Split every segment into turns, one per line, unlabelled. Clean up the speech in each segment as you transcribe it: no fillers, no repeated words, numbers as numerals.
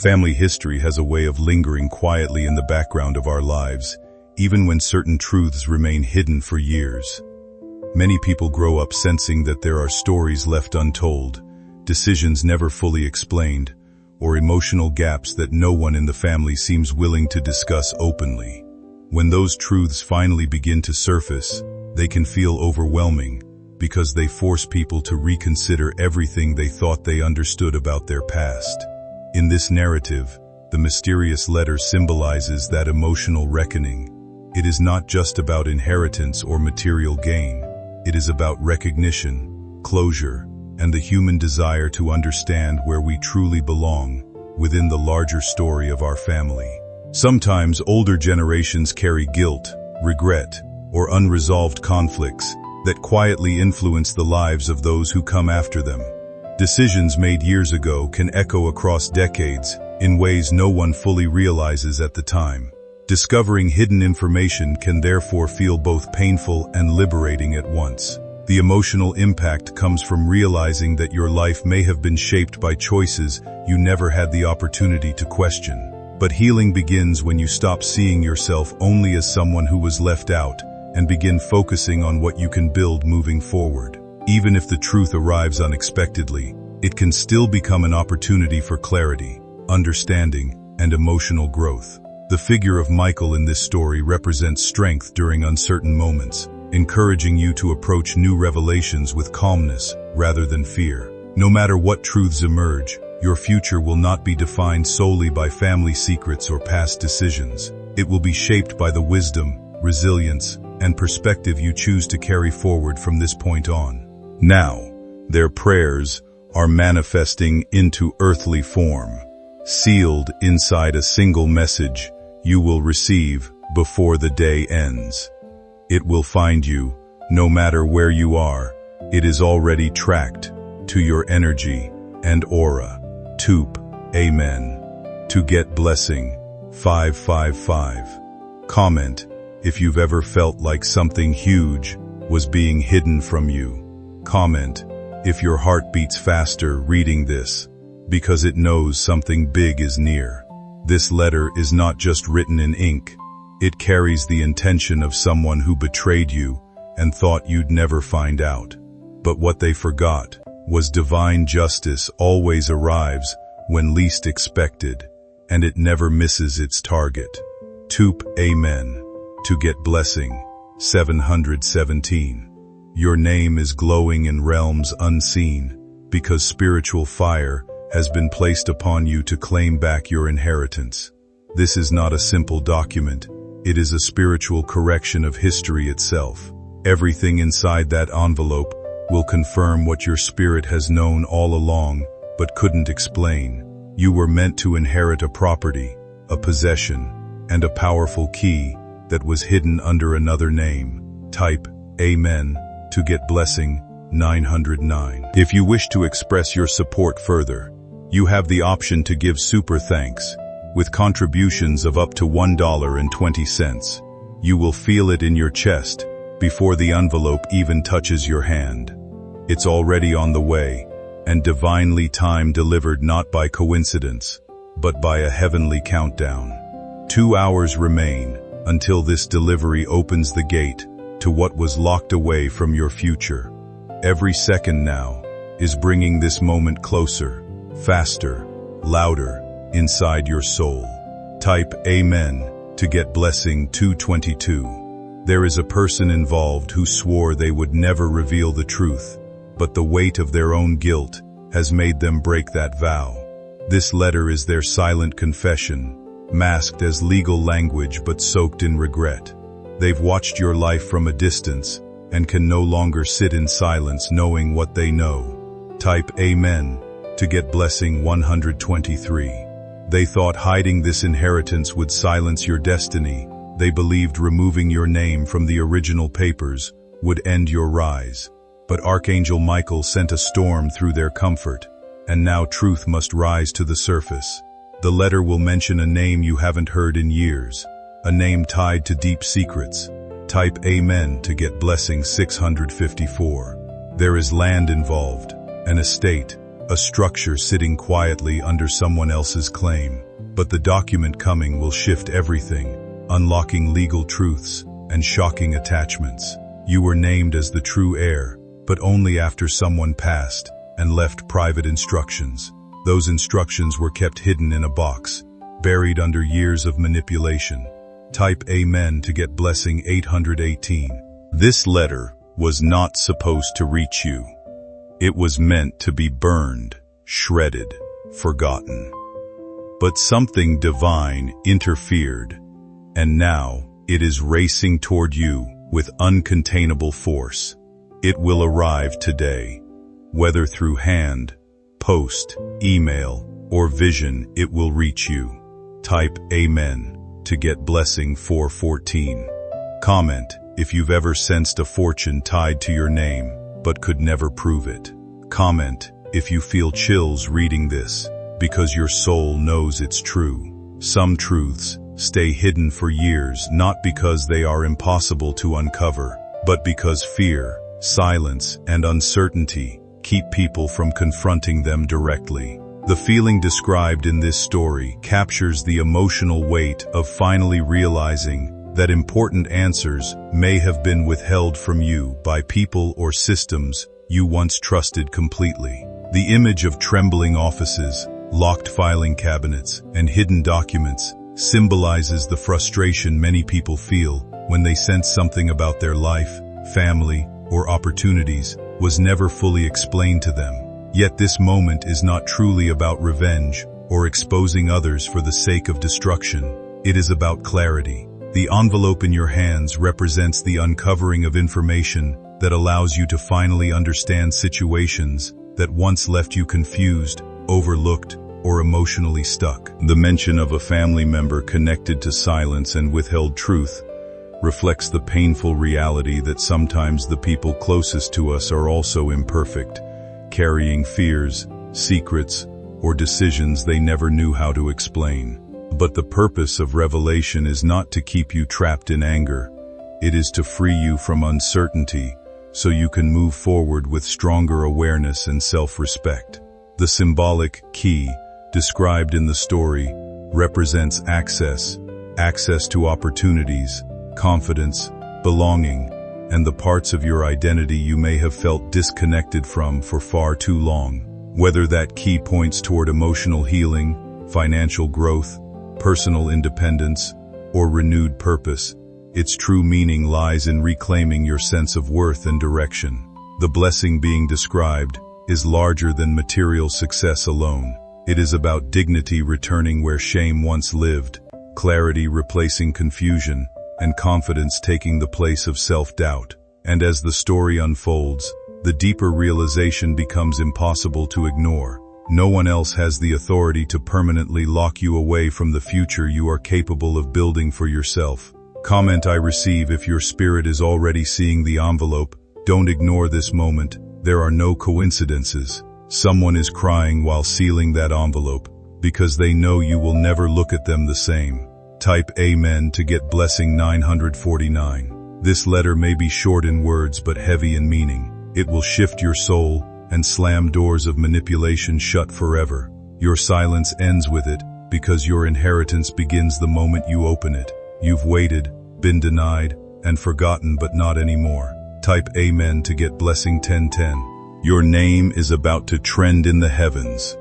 Family history has a way of lingering quietly in the background of our lives, even when certain truths remain hidden for years. Many people grow up sensing that there are stories left untold, decisions never fully explained, or emotional gaps that no one in the family seems willing to discuss openly. When those truths finally begin to surface, they can feel overwhelming because they force people to reconsider everything they thought they understood about their past. In this narrative, the mysterious letter symbolizes that emotional reckoning. It is not just about inheritance or material gain. It is about recognition, closure, and the human desire to understand where we truly belong within the larger story of our family. Sometimes older generations carry guilt, regret, or unresolved conflicts that quietly influence the lives of those who come after them. Decisions made years ago can echo across decades in ways no one fully realizes at the time. Discovering hidden information can therefore feel both painful and liberating at once. The emotional impact comes from realizing that your life may have been shaped by choices you never had the opportunity to question. But healing begins when you stop seeing yourself only as someone who was left out and begin focusing on what you can build moving forward. Even if the truth arrives unexpectedly, it can still become an opportunity for clarity, understanding, and emotional growth. The figure of Michael in this story represents strength during uncertain moments, encouraging you to approach new revelations with calmness rather than fear. No matter what truths emerge, your future will not be defined solely by family secrets or past decisions. It will be shaped by the wisdom, resilience, and perspective you choose to carry forward from this point on. Now, their prayers are manifesting into earthly form, sealed inside a single message you will receive before the day ends. It will find you, no matter where you are. It is already tracked to your energy and aura. Toop, Amen. To get blessing, 555. Comment if you've ever felt like something huge was being hidden from you. Comment if your heart beats faster reading this, because it knows something big is near. This letter is not just written in ink. It carries the intention of someone who betrayed you and thought you'd never find out. But what they forgot was divine justice always arrives when least expected, and it never misses its target. Toop, Amen. To get blessing, 717. Your name is glowing in realms unseen, because spiritual fire has been placed upon you to claim back your inheritance. This is not a simple document. It is a spiritual correction of history itself. Everything inside that envelope will confirm what your spirit has known all along, but couldn't explain. You were meant to inherit a property, a possession, and a powerful key that was hidden under another name. Type Amen to get blessing, 909. If you wish to express your support further, you have the option to give super thanks with contributions of up to $1.20. You will feel it in your chest before the envelope even touches your hand. It's already on the way, and divinely time delivered not by coincidence, but by a heavenly countdown. 2 hours remain until this delivery opens the gate to what was locked away from your future. Every second now is bringing this moment closer, faster, louder, inside your soul. Type Amen to get blessing 222. There is a person involved who swore they would never reveal the truth, but the weight of their own guilt has made them break that vow. This letter is their silent confession, masked as legal language but soaked in regret. They've watched your life from a distance and can no longer sit in silence knowing what they know. Type Amen to get blessing 123. They thought hiding this inheritance would silence your destiny. They believed removing your name from the original papers would end your rise. But Archangel Michael sent a storm through their comfort, and now truth must rise to the surface. The letter will mention a name you haven't heard in years, a name tied to deep secrets. Type Amen to get blessing 654. There is land involved, an estate, a structure sitting quietly under someone else's claim. But the document coming will shift everything, unlocking legal truths and shocking attachments. You were named as the true heir, but only after someone passed and left private instructions. Those instructions were kept hidden in a box, buried under years of manipulation. Type Amen to get blessing 818. This letter was not supposed to reach you. It was meant to be burned, shredded, forgotten. But something divine interfered, and now it is racing toward you with uncontainable force. It will arrive today. Whether through hand, post, email, or vision, it will reach you. Type Amen to get blessing 414. Comment if you've ever sensed a fortune tied to your name, but could never prove it. Comment if you feel chills reading this, because your soul knows it's true. Some truths stay hidden for years, not because they are impossible to uncover, but because fear, silence, and uncertainty keep people from confronting them directly. The feeling described in this story captures the emotional weight of finally realizing that important answers may have been withheld from you by people or systems you once trusted completely. The image of trembling offices, locked filing cabinets, and hidden documents symbolizes the frustration many people feel when they sense something about their life, family, or opportunities was never fully explained to them. Yet this moment is not truly about revenge or exposing others for the sake of destruction. It is about clarity. The envelope in your hands represents the uncovering of information that allows you to finally understand situations that once left you confused, overlooked, or emotionally stuck. The mention of a family member connected to silence and withheld truth reflects the painful reality that sometimes the people closest to us are also imperfect, carrying fears, secrets, or decisions they never knew how to explain. But the purpose of revelation is not to keep you trapped in anger. It is to free you from uncertainty so you can move forward with stronger awareness and self-respect. The symbolic key described in the story represents access to opportunities, confidence, belonging, and the parts of your identity you may have felt disconnected from for far too long. Whether that key points toward emotional healing, financial growth, personal independence, or renewed purpose, its true meaning lies in reclaiming your sense of worth and direction. The blessing being described is larger than material success alone. It is about dignity returning where shame once lived, clarity replacing confusion, and confidence taking the place of self-doubt. And as the story unfolds, the deeper realization becomes impossible to ignore. No one else has the authority to permanently lock you away from the future you are capable of building for yourself. Comment I receive if your spirit is already seeing the envelope. Don't ignore this moment. There are no coincidences. Someone is crying while sealing that envelope because they know you will never look at them the same. Type Amen to get blessing 949. This letter may be short in words but heavy in meaning. It will shift your soul and slam doors of manipulation shut forever. Your silence ends with it because your inheritance begins the moment you open it. You've waited, been denied, and forgotten, but not anymore. Type Amen to get blessing 1010. Your name is about to trend in the heavens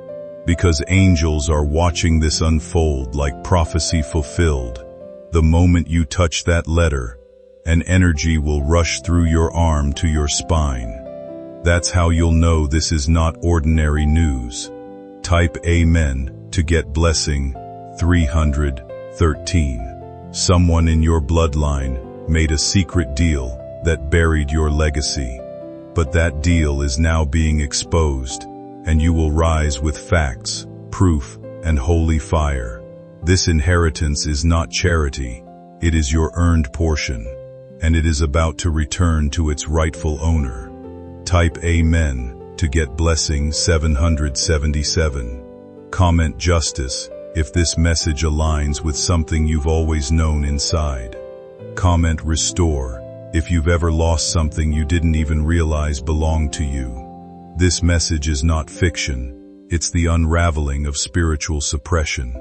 because angels are watching this unfold like prophecy fulfilled. The moment you touch that letter, an energy will rush through your arm to your spine. That's how you'll know this is not ordinary news. Type Amen to get blessing 313. Someone in your bloodline made a secret deal that buried your legacy. But that deal is now being exposed, and you will rise with facts, proof, and holy fire. This inheritance is not charity. It is your earned portion, and it is about to return to its rightful owner. Type Amen to get blessing 777. Comment justice if this message aligns with something you've always known inside. Comment restore if you've ever lost something you didn't even realize belonged to you. This message is not fiction. It's the unraveling of spiritual suppression.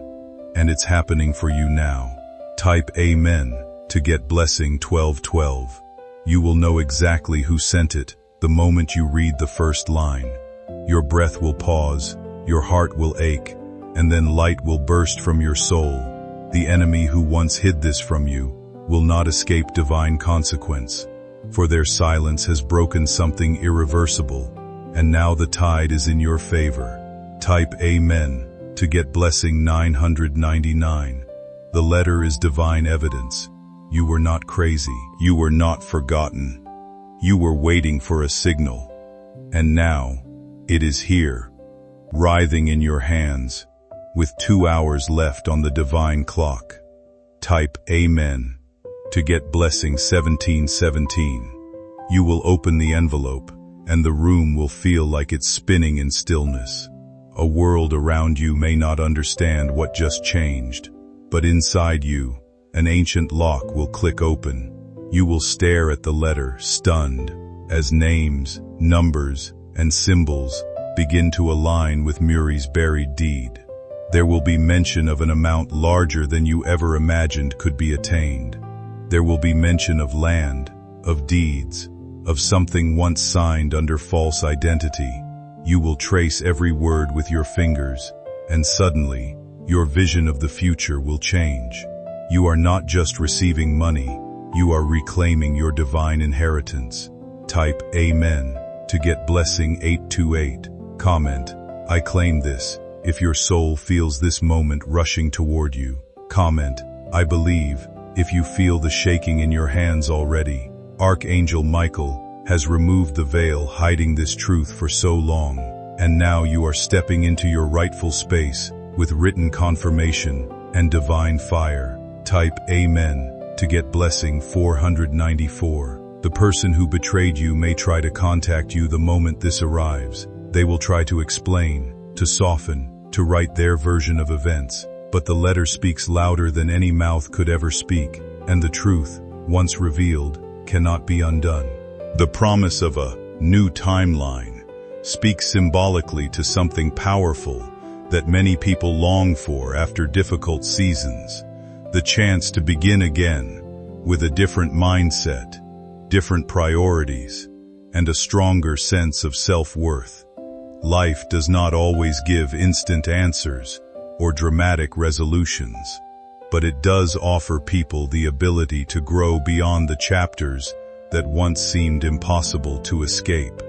And it's happening for you now. Type Amen to get blessing 1212. You will know exactly who sent it the moment you read the first line. Your breath will pause, your heart will ache, and then light will burst from your soul. The enemy who once hid this from you will not escape divine consequence, for their silence has broken something irreversible, and now the tide is in your favor. Type Amen to get blessing 999. The letter is divine evidence. You were not crazy. You were not forgotten. You were waiting for a signal. And now, it is here, writhing in your hands, with 2 hours left on the divine clock. Type Amen to get blessing 1717. You will open the envelope, and the room will feel like it's spinning in stillness. A world around you may not understand what just changed, but inside you, an ancient lock will click open. You will stare at the letter, stunned, as names, numbers, and symbols begin to align with Muri's buried deed. There will be mention of an amount larger than you ever imagined could be attained. There will be mention of land, of deeds, of something once signed under false identity. You will trace every word with your fingers, and suddenly, your vision of the future will change. You are not just receiving money, you are reclaiming your divine inheritance. Type Amen to get blessing 828. Comment, I claim this. If your soul feels this moment rushing toward you. Comment, I believe, if you feel the shaking in your hands already. Archangel Michael has removed the veil hiding this truth for so long, and now you are stepping into your rightful space with written confirmation and divine fire. Type Amen to get blessing 494. The person who betrayed you may try to contact you the moment this arrives. They will try to explain, to soften, to write their version of events, but the letter speaks louder than any mouth could ever speak, and the truth, once revealed, cannot be undone. The promise of a new timeline speaks symbolically to something powerful that many people long for after difficult seasons. The chance to begin again with a different mindset, different priorities, and a stronger sense of self-worth. Life does not always give instant answers or dramatic resolutions, but it does offer people the ability to grow beyond the chapters that once seemed impossible to escape.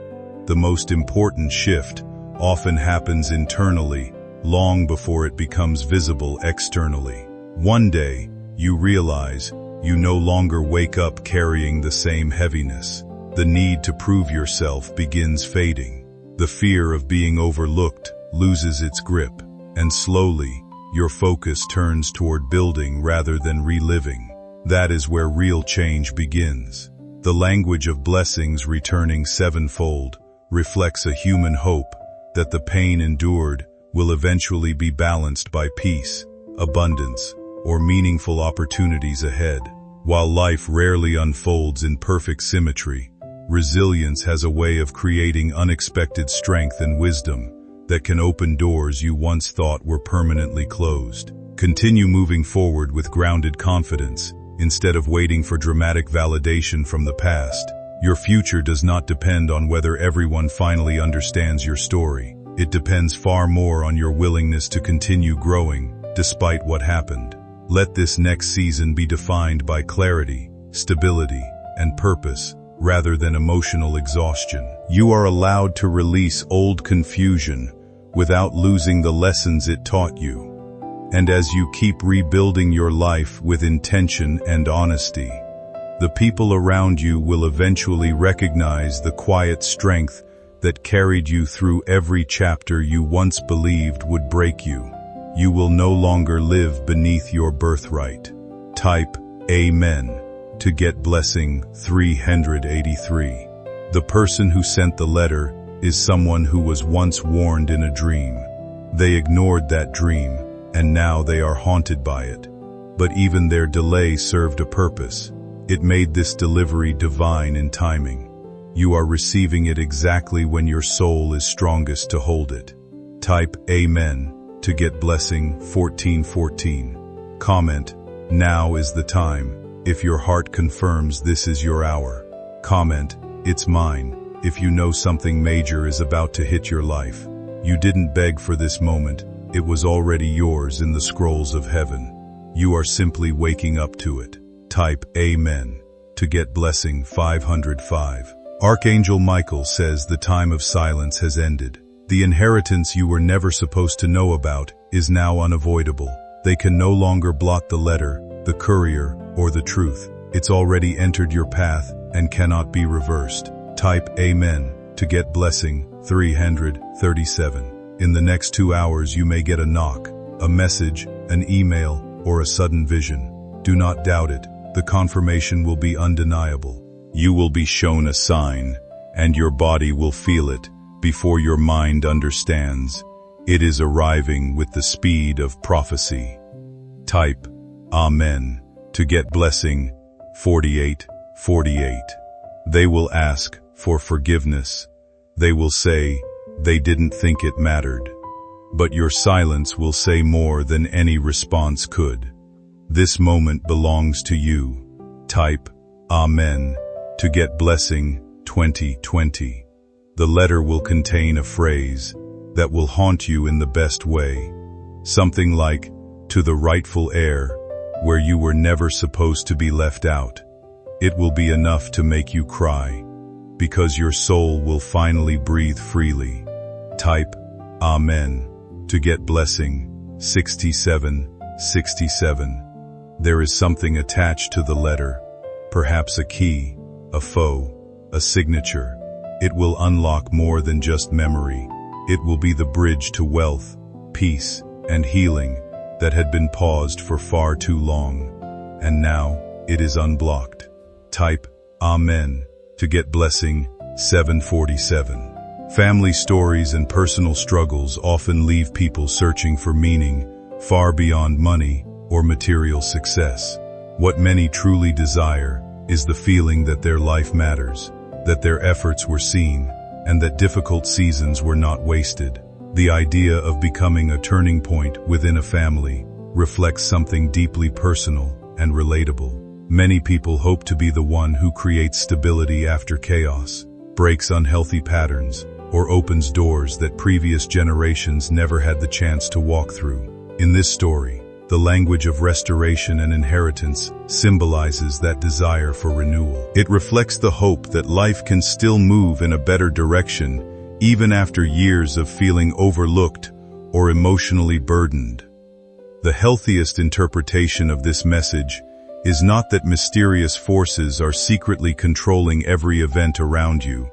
The most important shift often happens internally, long before it becomes visible externally. One day, you realize you no longer wake up carrying the same heaviness. The need to prove yourself begins fading. The fear of being overlooked loses its grip, and slowly, your focus turns toward building rather than reliving. That is where real change begins. The language of blessings returning sevenfold reflects a human hope that the pain endured will eventually be balanced by peace, abundance, or meaningful opportunities ahead. While life rarely unfolds in perfect symmetry, resilience has a way of creating unexpected strength and wisdom that can open doors you once thought were permanently closed. Continue moving forward with grounded confidence, instead of waiting for dramatic validation from the past. Your future does not depend on whether everyone finally understands your story. It depends far more on your willingness to continue growing, despite what happened. Let this next season be defined by clarity, stability, and purpose, rather than emotional exhaustion. You are allowed to release old confusion without losing the lessons it taught you. And as you keep rebuilding your life with intention and honesty, the people around you will eventually recognize the quiet strength that carried you through every chapter you once believed would break you. You will no longer live beneath your birthright. Type Amen to get blessing 383. The person who sent the letter is someone who was once warned in a dream. They ignored that dream, and now they are haunted by it. But even their delay served a purpose. It made this delivery divine in timing. You are receiving it exactly when your soul is strongest to hold it. Type Amen to get blessing 1414. Comment, now is the time, if your heart confirms this is your hour. Comment, it's mine, if you know something major is about to hit your life. You didn't beg for this moment, it was already yours in the scrolls of heaven. You are simply waking up to it. Type Amen to get blessing 505. Archangel Michael says the time of silence has ended. The inheritance you were never supposed to know about is now unavoidable. They can no longer blot the letter, the courier, or the truth. It's already entered your path and cannot be reversed. Type Amen to get blessing 337. In the next 2 hours you may get a knock, a message, an email, or a sudden vision. Do not doubt it. The confirmation will be undeniable. You will be shown a sign, and your body will feel it before your mind understands. It is arriving with the speed of prophecy. Type Amen to get blessing 4848. They will ask for forgiveness. They will say they didn't think it mattered. But your silence will say more than any response could. This moment belongs to you. Type Amen to get blessing 2020. The letter will contain a phrase that will haunt you in the best way. Something like, to the rightful heir, where you were never supposed to be left out. It will be enough to make you cry, because your soul will finally breathe freely. Type Amen to get blessing 6767. There is something attached to the letter, perhaps a key, a foe, a signature. It will unlock more than just memory. It will be the bridge to wealth, peace, and healing that had been paused for far too long. And now, it is unblocked. Type Amen to get blessing 747. Family stories and personal struggles often leave people searching for meaning far beyond money or material success. What many truly desire is the feeling that their life matters, that their efforts were seen, and that difficult seasons were not wasted. The idea of becoming a turning point within a family reflects something deeply personal and relatable. Many people hope to be the one who creates stability after chaos, breaks unhealthy patterns, or opens doors that previous generations never had the chance to walk through. In this story, the language of restoration and inheritance symbolizes that desire for renewal. It reflects the hope that life can still move in a better direction even after years of feeling overlooked or emotionally burdened. The healthiest interpretation of this message is not that mysterious forces are secretly controlling every event around you,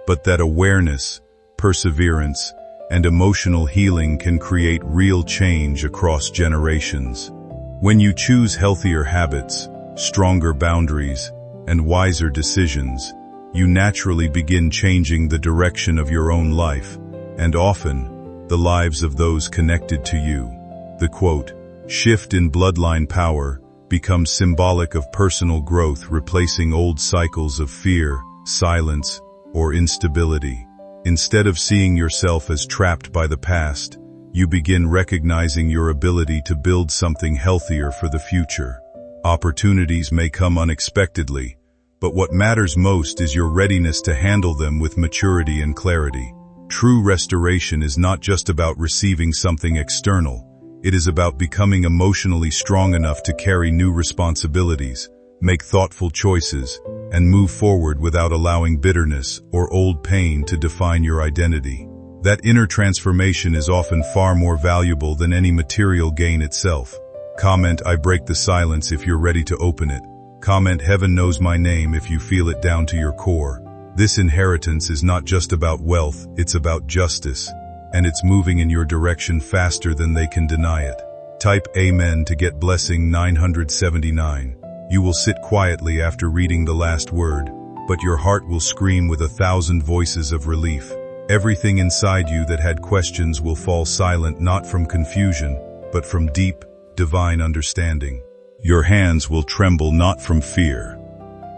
but that awareness, perseverance, and emotional healing can create real change across generations. When you choose healthier habits, stronger boundaries, and wiser decisions, you naturally begin changing the direction of your own life, and often, the lives of those connected to you. The quote, shift in bloodline power, becomes symbolic of personal growth, replacing old cycles of fear, silence, or instability. Instead of seeing yourself as trapped by the past, you begin recognizing your ability to build something healthier for the future. Opportunities may come unexpectedly, but what matters most is your readiness to handle them with maturity and clarity. True restoration is not just about receiving something external. It is about becoming emotionally strong enough to carry new responsibilities, make thoughtful choices, and move forward without allowing bitterness or old pain to define your identity. That inner transformation is often far more valuable than any material gain itself. Comment, I break the silence if you're ready to open it. Comment, heaven knows my name if you feel it down to your core. This inheritance is not just about wealth, it's about justice, and it's moving in your direction faster than they can deny it. Type Amen to get blessing 979. You will sit quietly after reading the last word, but your heart will scream with 1,000 voices of relief. Everything inside you that had questions will fall silent, not from confusion, but from deep, divine understanding. Your hands will tremble not from fear,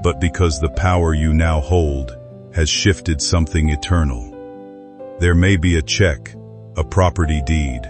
but because the power you now hold has shifted something eternal. There may be a check, a property deed,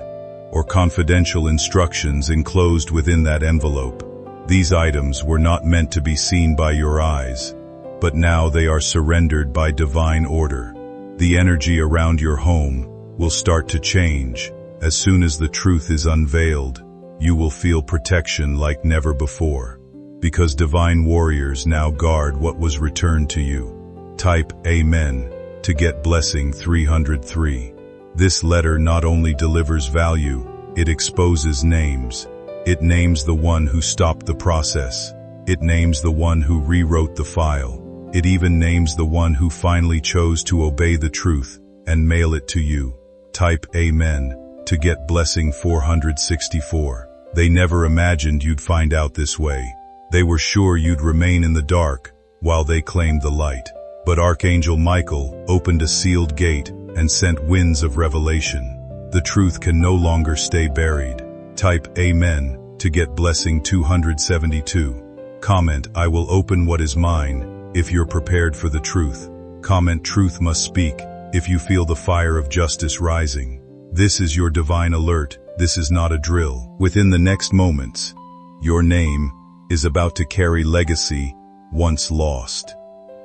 or confidential instructions enclosed within that envelope. These items were not meant to be seen by your eyes, but now they are surrendered by divine order. The energy around your home will start to change. As soon as the truth is unveiled, you will feel protection like never before, because divine warriors now guard what was returned to you. Type Amen to get blessing 303. This letter not only delivers value, it exposes names. It names the one who stopped the process. It names the one who rewrote the file. It even names the one who finally chose to obey the truth and mail it to you. Type Amen to get blessing 464. They never imagined you'd find out this way. They were sure you'd remain in the dark while they claimed the light. But Archangel Michael opened a sealed gate and sent winds of revelation. The truth can no longer stay buried. Type Amen to get blessing 272. Comment, I will open what is mine, if you're prepared for the truth. Comment, truth must speak, if you feel the fire of justice rising. This is your divine alert. This is not a drill. Within the next moments, your name is about to carry legacy once lost.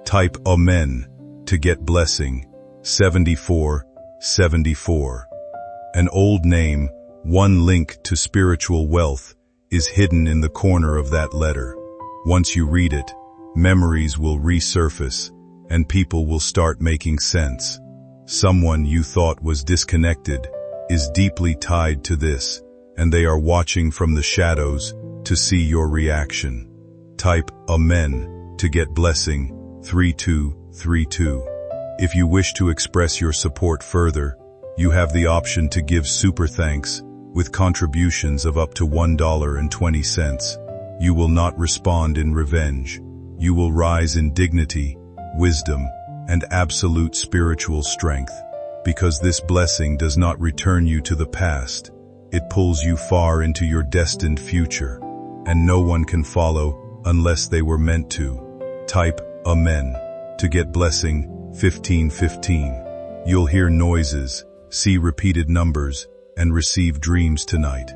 Type Amen to get blessing 7474. An old name, one link to spiritual wealth, is hidden in the corner of that letter. Once you read it, memories will resurface and people will start making sense. Someone you thought was disconnected is deeply tied to this, and they are watching from the shadows to see your reaction. Type Amen to get blessing 3232. If you wish to express your support further, you have the option to give super thanks with contributions of up to $1.20. You will not respond in revenge. You will rise in dignity, wisdom, and absolute spiritual strength. Because this blessing does not return you to the past, it pulls you far into your destined future, and no one can follow unless they were meant to. Type Amen to get blessing 1515. You'll hear noises, see repeated numbers, and receive dreams tonight.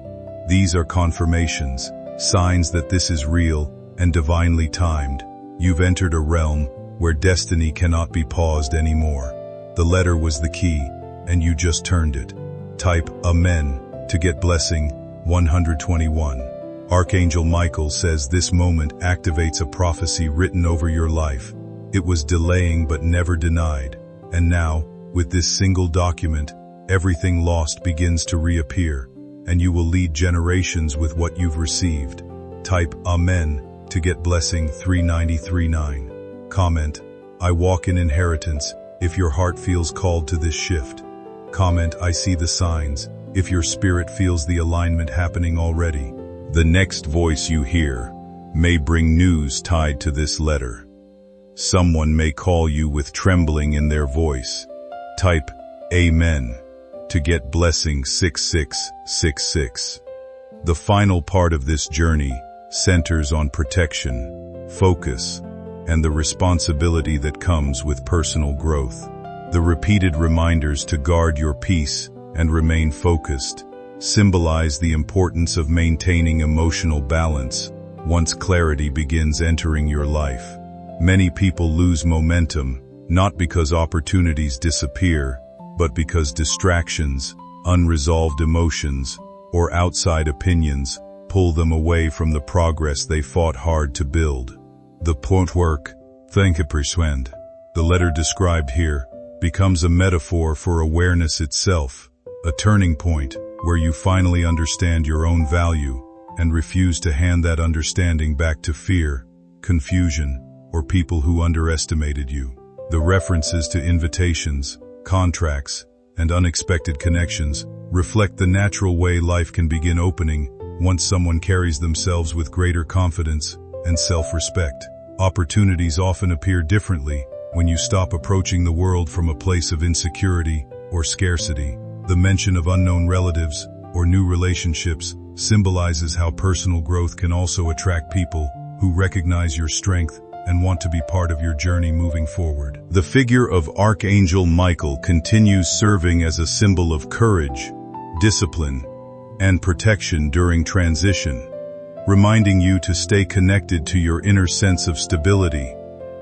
These are confirmations, signs that this is real and divinely timed. You've entered a realm where destiny cannot be paused anymore. The letter was the key, and you just turned it. Type Amen to get blessing 121. Archangel Michael says this moment activates a prophecy written over your life. It was delaying but never denied. And now, with this single document, everything lost begins to reappear, and you will lead generations with what you've received. Type Amen to get blessing 3939. Comment, I walk in inheritance, if your heart feels called to this shift. Comment, I see the signs, if your spirit feels the alignment happening already. The next voice you hear may bring news tied to this letter. Someone may call you with trembling in their voice. Type Amen to get blessing 6666. The final part of this journey centers on protection, focus, and the responsibility that comes with personal growth. The repeated reminders to guard your peace and remain focused symbolize the importance of maintaining emotional balance once clarity begins entering your life. Many people lose momentum, not because opportunities disappear, but because distractions, unresolved emotions, or outside opinions pull them away from the progress they fought hard to build. The point work, thank you percent. The letter described here becomes a metaphor for awareness itself, a turning point where you finally understand your own value and refuse to hand that understanding back to fear, confusion, or people who underestimated you. The references to invitations, contracts, and unexpected connections reflect the natural way life can begin opening once someone carries themselves with greater confidence and self-respect. Opportunities often appear differently when you stop approaching the world from a place of insecurity or scarcity. The mention of unknown relatives or new relationships symbolizes how personal growth can also attract people who recognize your strength and want to be part of your journey moving forward. The figure of Archangel Michael continues serving as a symbol of courage, discipline, and protection during transition, reminding you to stay connected to your inner sense of stability,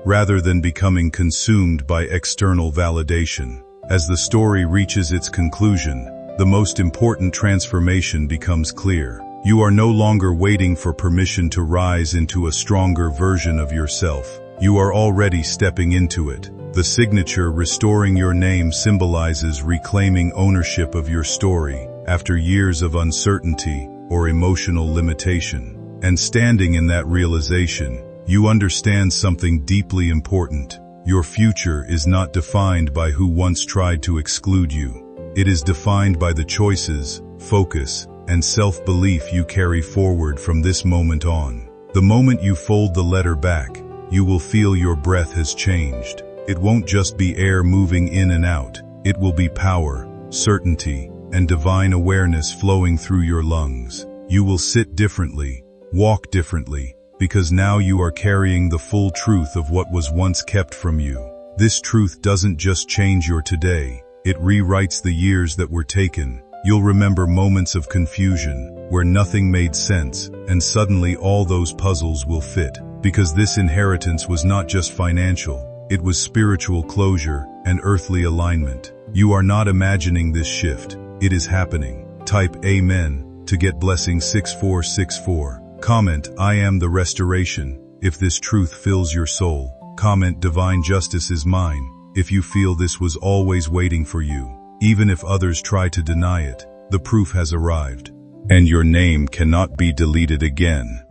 rather than becoming consumed by external validation. As the story reaches its conclusion, the most important transformation becomes clear. You are no longer waiting for permission to rise into a stronger version of yourself. You are already stepping into it. The signature restoring your name symbolizes reclaiming ownership of your story after years of uncertainty or emotional limitation. And standing in that realization, you understand something deeply important. Your future is not defined by who once tried to exclude you. It is defined by the choices, focus, and self-belief you carry forward from this moment on. The moment you fold the letter back, you will feel your breath has changed. It won't just be air moving in and out. It will be power, certainty, and divine awareness flowing through your lungs. You will sit differently, walk differently, because now you are carrying the full truth of what was once kept from you. This truth doesn't just change your today, it rewrites the years that were taken. You'll remember moments of confusion, where nothing made sense, and suddenly all those puzzles will fit. Because this inheritance was not just financial, it was spiritual closure and earthly alignment. You are not imagining this shift, it is happening. Type Amen to get blessing 6464. Comment, I am the restoration, if this truth fills your soul. Comment, divine justice is mine, if you feel this was always waiting for you. Even if others try to deny it, the proof has arrived. And your name cannot be deleted again.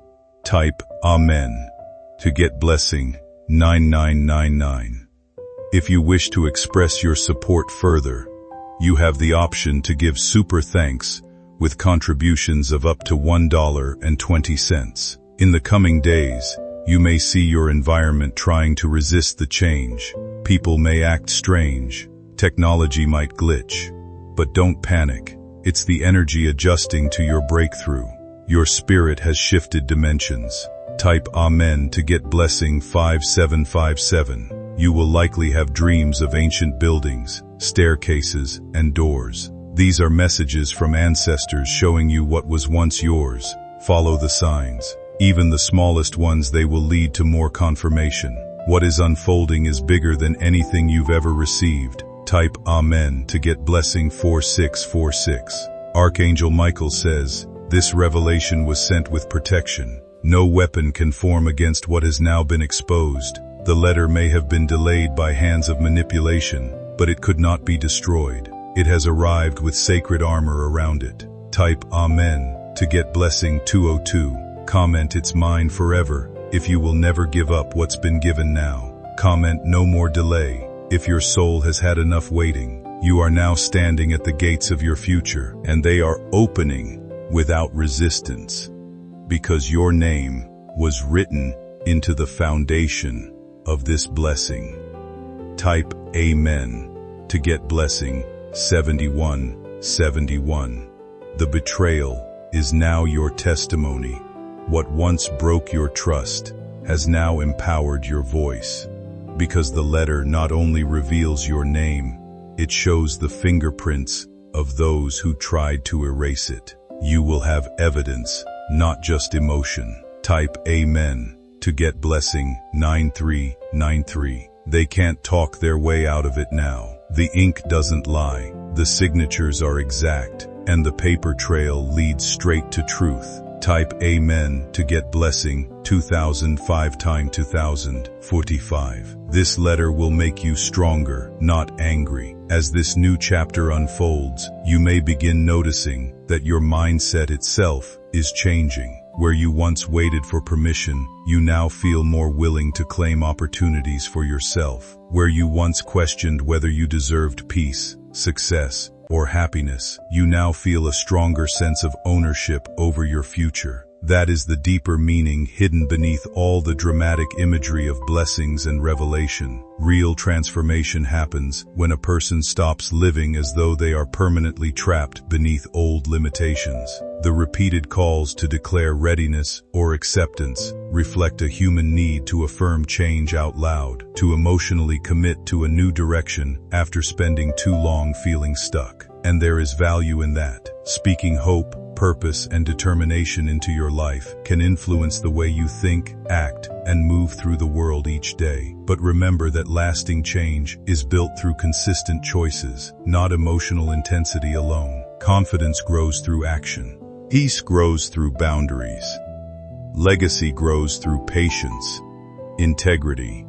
Type Amen to get blessing 9999. If you wish to express your support further, you have the option to give super thanks with contributions of up to $1.20. In the coming days, you may see your environment trying to resist the change. People may act strange. Technology might glitch. But don't panic. It's the energy adjusting to your breakthrough. Your spirit has shifted dimensions. Type Amen to get blessing 5757. You will likely have dreams of ancient buildings, staircases, and doors. These are messages from ancestors showing you what was once yours. Follow the signs. Even the smallest ones, they will lead to more confirmation. What is unfolding is bigger than anything you've ever received. Type Amen to get blessing 4646. Archangel Michael says, this revelation was sent with protection. No weapon can form against what has now been exposed. The letter may have been delayed by hands of manipulation, but it could not be destroyed. It has arrived with sacred armor around it. Type Amen to get blessing 202. Comment, it's mine forever, if you will never give up what's been given now. Comment, no more delay. If your soul has had enough waiting, you are now standing at the gates of your future, and they are opening without resistance, because your name was written into the foundation of this blessing. Type Amen to get blessing 7171. The betrayal is now your testimony. What once broke your trust has now empowered your voice. Because the letter not only reveals your name, it shows the fingerprints of those who tried to erase it. You will have evidence, not just emotion. Type Amen to get blessing 9393. They can't talk their way out of it now. The ink doesn't lie, the signatures are exact, and the paper trail leads straight to truth. Type Amen to get blessing 2005 x 2045. This letter will make you stronger, not angry. As this new chapter unfolds, you may begin noticing that your mindset itself is changing. Where you once waited for permission, you now feel more willing to claim opportunities for yourself. Where you once questioned whether you deserved peace, success, or happiness, you now feel a stronger sense of ownership over your future. That is the deeper meaning hidden beneath all the dramatic imagery of blessings and revelation. Real transformation happens when a person stops living as though they are permanently trapped beneath old limitations. The repeated calls to declare readiness or acceptance reflect a human need to affirm change out loud, to emotionally commit to a new direction after spending too long feeling stuck. And there is value in that. Speaking hope, purpose, and determination into your life can influence the way you think, act, and move through the world each day. But remember that lasting change is built through consistent choices, not emotional intensity alone. Confidence grows through action. Peace grows through boundaries. Legacy grows through patience, integrity,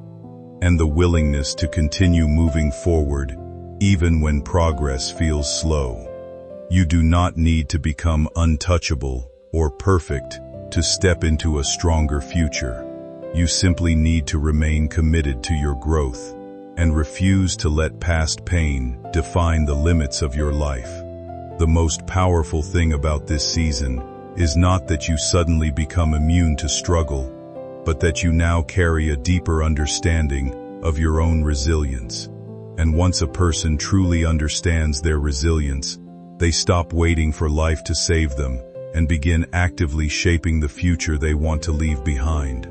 and the willingness to continue moving forward even when progress feels slow. You do not need to become untouchable or perfect to step into a stronger future. You simply need to remain committed to your growth and refuse to let past pain define the limits of your life. The most powerful thing about this season is not that you suddenly become immune to struggle, but that you now carry a deeper understanding of your own resilience. And once a person truly understands their resilience, they stop waiting for life to save them and begin actively shaping the future they want to leave behind.